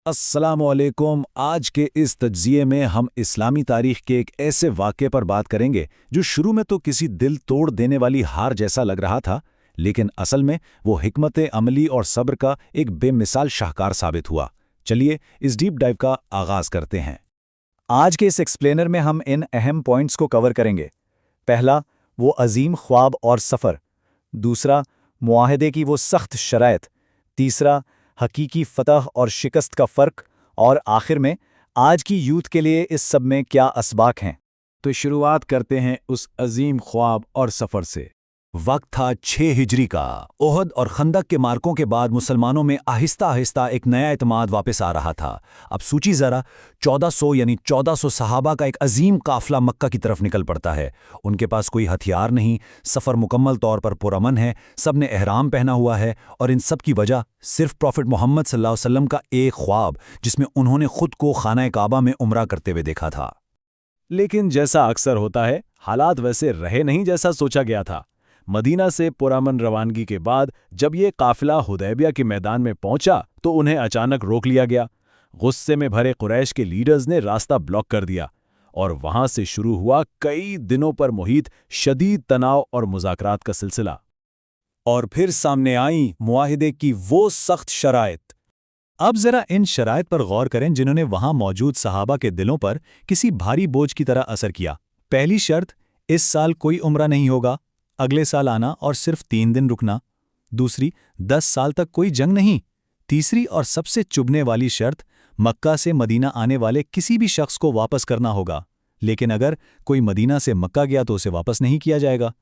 अस्सलामुअलैकुम। आज के इस तज्ज़िये में हम इस्लामी तारीख़ के एक ऐसे वाक़े पर बात करेंगे जो शुरू में तो किसी दिल तोड़ देने वाली हार जैसा लग रहा था, लेकिन असल में वो हिकमत अमली और सब्र का एक बेमिसाल शाहकार साबित हुआ। चलिए इस डीप डाइव का आगाज़ करते हैं। आज के इस एक्सप्लेनर में हम इन अहम पॉइंट्स को कवर करेंगे। पहला, वो अजीम ख्वाब और सफ़र। दूसरा, मुआहदे की वो सख्त शराइत। तीसरा, हकीकी फ़तह और शिकस्त का फ़र्क। और आखिर में, आज की यूथ के लिए इस सब में क्या असबाक हैं। तो शुरुआत करते हैं उस अजीम ख्वाब और सफ़र से। वक्त था 6 हिजरी का। ओहद और खंदक के मार्कों के बाद मुसलमानों में आहिस्ता आहिस्ता एक नया इत्माद वापस आ रहा था। अब सोचिए ज़रा, 1400 सहाबा का एक अजीम काफ़िला मक्का की तरफ निकल पड़ता है। उनके पास कोई हथियार नहीं, सफ़र मुकम्मल तौर पर पुरअमन है, सब ने एहराम पहना हुआ है, और इन सब की वजह सिर्फ प्रॉफिट मोहम्मद सल्लल्लाहु अलैहि वसल्लम का एक ख्वाब, जिसमें उन्होंने खुद को खाना काबा में उम्रा करते हुए देखा था। लेकिन जैसा अक्सर होता है, हालात वैसे रहे नहीं जैसा सोचा गया था। मदीना से पुरअमन रवानगी के बाद जब ये काफिला हुदैबिया के मैदान में पहुंचा तो उन्हें अचानक रोक लिया गया। गुस्से में भरे कुरैश के लीडर्स ने रास्ता ब्लॉक कर दिया और वहां से शुरू हुआ कई दिनों पर मुहित शदीद तनाव और मुज़ाकरात का सिलसिला। और फिर सामने आई मुआहिदे की वो सख्त शराइत। अब जरा इन शराइत पर गौर करें जिन्होंने वहां मौजूद सहाबा के दिलों पर किसी भारी बोझ की तरह असर किया। पहली शर्त, इस साल कोई उम्रा नहीं होगा, अगले साल आना और सिर्फ 3 दिन रुकना। दूसरी, 10 साल तक कोई जंग नहीं। तीसरी और सबसे चुभने वाली शर्त, मक्का से मदीना आने वाले किसी भी शख्स को वापस करना होगा, लेकिन अगर कोई मदीना से मक्का गया तो उसे वापस नहीं किया जाएगा।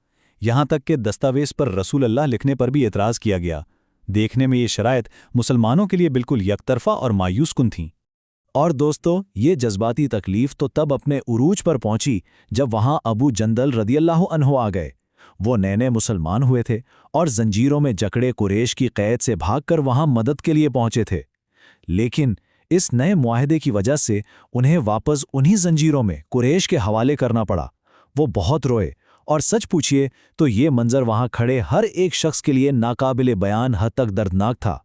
यहां तक कि दस्तावेज पर रसूल अल्लाह लिखने पर भी एतराज़ किया गया। देखने में ये शराइत मुसलमानों के लिए बिल्कुल यकतरफा और मायूस कुन थीं। और दोस्तों, ये जज्बाती तकलीफ तो तब अपने उरूज पर पहुंची जब वहां अबू जंदल रदियल्लाहु अन्हु आ गए। वो नए मुसलमान हुए थे और जंजीरों में जकड़े कुरैश की कैद से भागकर वहां मदद के लिए पहुंचे थे। लेकिन इस नए मुआहदे की वजह से उन्हें वापस उन्हीं जंजीरों में कुरैश के हवाले करना पड़ा। वो बहुत रोए, और सच पूछिए तो ये मंजर वहां खड़े हर एक शख्स के लिए नाकाबिले बयान हद तक दर्दनाक था।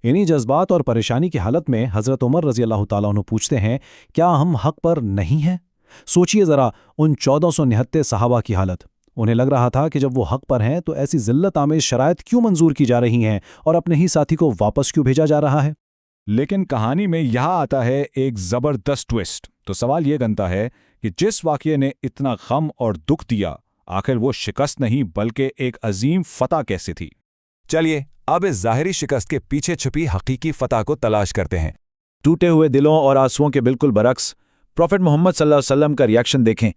इन्हीं जज्बात और परेशानी की हालत में हज़रत उमर रज़ियल्लाहु ताला अन्हु पूछते हैं, क्या हम हक़ पर नहीं हैं? सोचिए ज़रा उन 1400 निहत्ते सहाबा की हालत। उन्हें लग रहा था कि जब वो हक़ पर हैं तो ऐसी ज़िल्लत आमेज़ शराइत क्यों मंजूर की जा रही हैं और अपने ही साथी को वापस क्यों भेजा जा रहा है। लेकिन कहानी में यहाँ आता है एक ज़बरदस्त ट्विस्ट। तो सवाल ये बनता है कि जिस वाक़ये ने इतना गम और दुख दिया, आखिर वो शिकस्त नहीं बल्कि एक अजीम फ़तह कैसे थी। चलिए अब इस ज़ाहिरी शिकस्त के पीछे छुपी हकीकी फ़तह को तलाश करते हैं। टूटे हुए दिलों और आंसुओं के बिल्कुल बरक्स प्रॉफिट मोहम्मद सल्लल्लाहु अलैहि वसल्लम का रिएक्शन देखें।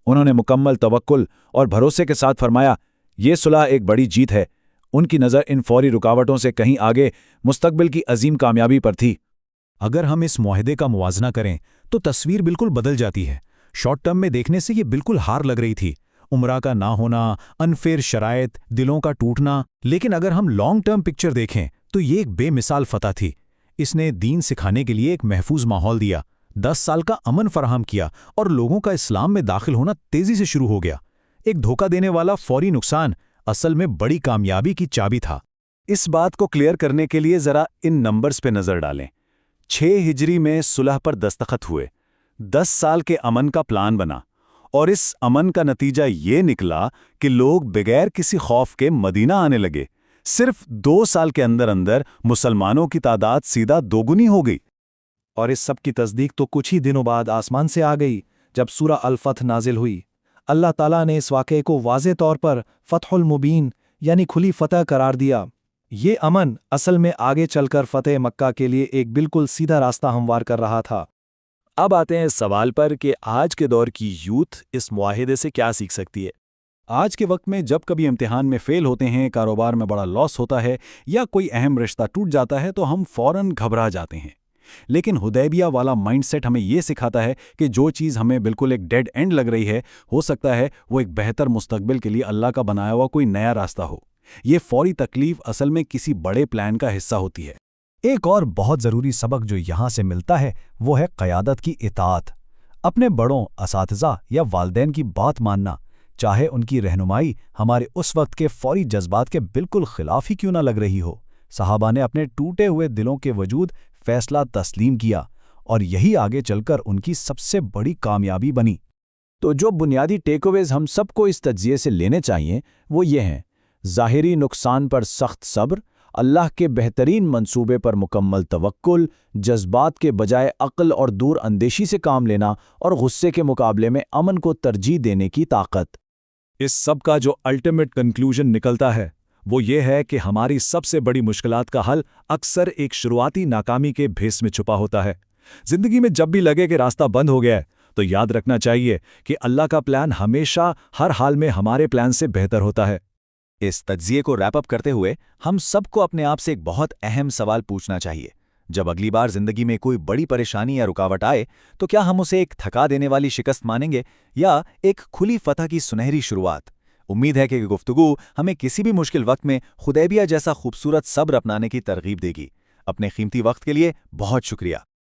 उन्होंने मुकम्मल तवक्कुल और भरोसे के साथ फरमाया, ये सुलह एक बड़ी जीत है। उनकी नज़र इन फौरी रुकावटों से कहीं आगे मुस्तकबिल की अजीम कामयाबी पर थी। अगर हम इस मुआहदे का मुवाजना करें तो तस्वीर बिल्कुल बदल जाती है। शॉर्ट टर्म में देखने से ये बिल्कुल हार लग रही थी, उम्रा का ना होना, अनफेयर शराइत, दिलों का टूटना। लेकिन अगर हम लॉन्ग टर्म पिक्चर देखें तो ये एक बेमिसाल फतह थी। इसने दीन सिखाने के लिए एक महफूज माहौल दिया, 10 साल का अमन फराहम किया और लोगों का इस्लाम में दाखिल होना तेजी से शुरू हो गया। एक धोखा देने वाला फौरी नुकसान असल में बड़ी कामयाबी की चाबी था। इस बात को क्लियर करने के लिए जरा इन नंबर्स पे नजर डालें। 6 हिजरी में सुलह पर दस्तखत हुए, 10 साल के अमन का प्लान बना, और इस अमन का नतीजा ये निकला कि लोग बगैर किसी खौफ के मदीना आने लगे। सिर्फ 2 साल के अंदर अंदर मुसलमानों की तादाद सीधा दोगुनी हो गई। और इस सब की तस्दीक तो कुछ ही दिनों बाद आसमान से आ गई जब सूरा अल-फथ नाजिल हुई। अल्लाह ताला ने इस वाक़े को वाज़े तौर पर फ़तहुल मुबीन यानी खुली फ़तह करार दिया। ये अमन असल में आगे चलकर फ़तेह मक्का के लिए एक बिल्कुल सीधा रास्ता हमवार कर रहा था। अब आते हैं इस सवाल पर कि आज के दौर की यूथ इस मुआहिदे से क्या सीख सकती है। आज के वक्त में जब कभी इम्तिहान में फ़ेल होते हैं, कारोबार में बड़ा लॉस होता है या कोई अहम रिश्ता टूट जाता है तो हम फ़ौरन घबरा जाते हैं। लेकिन हुदैबिया वाला माइंडसेट हमें यह सिखाता है कि जो चीज़ हमें बिल्कुल एक डेड एंड लग रही है, हो सकता है वो एक बेहतर मुस्तकबिल के लिए अल्लाह का बनाया हुआ कोई नया रास्ता हो। ये फौरी तकलीफ असल में किसी बड़े प्लान का हिस्सा होती है। एक और बहुत ज़रूरी सबक जो यहाँ से मिलता है वो है क़यादत की इताअत। अपने बड़ों, असातिज़ा या वालिदैन की बात मानना, चाहे उनकी रहनुमाई हमारे उस वक्त के फौरी जज्बात के बिल्कुल खिलाफ ही क्यों ना लग रही हो। सहाबा ने अपने टूटे हुए दिलों के वजूद فیصلہ تسلیم کیا اور یہی آگے چل کر ان کی سب سے بڑی کامیابی بنی۔ تو جو بنیادی ٹیک اویز ہم سب کو اس تجزیے سے لینے چاہیے وہ یہ ہیں: ظاہری نقصان پر سخت صبر، اللہ کے بہترین منصوبے پر مکمل توکل، جذبات کے بجائے عقل اور دور اندیشی سے کام لینا، اور غصے کے مقابلے میں امن کو ترجیح دینے کی طاقت۔ اس سب کا جو الٹیمیٹ کنکلوژن نکلتا ہے وہ یہ ہے کہ ہماری سب سے بڑی مشکلات کا حل اکثر ایک شروعاتی ناکامی کے بھیس میں چھپا ہوتا ہے۔ زندگی میں جب بھی لگے کہ راستہ بند ہو گیا ہے تو یاد رکھنا چاہیے کہ اللہ کا پلان ہمیشہ ہر حال میں ہمارے پلان سے بہتر ہوتا ہے۔ اس تجزیے کو ریپ اپ کرتے ہوئے ہم سب کو اپنے آپ سے ایک بہت اہم سوال پوچھنا چاہیے: جب اگلی بار زندگی میں کوئی بڑی پریشانی یا رکاوٹ آئے تو کیا ہم اسے ایک تھکا دینے والی شکست مانیں گے یا ایک کھلی فتح کی سنہری شروعات؟ امید ہے کہ یہ گفتگو ہمیں کسی بھی مشکل وقت میں حدیبیہ جیسا خوبصورت صبر اپنانے کی ترغیب دے گی۔ اپنے قیمتی وقت کے لیے بہت شکریہ۔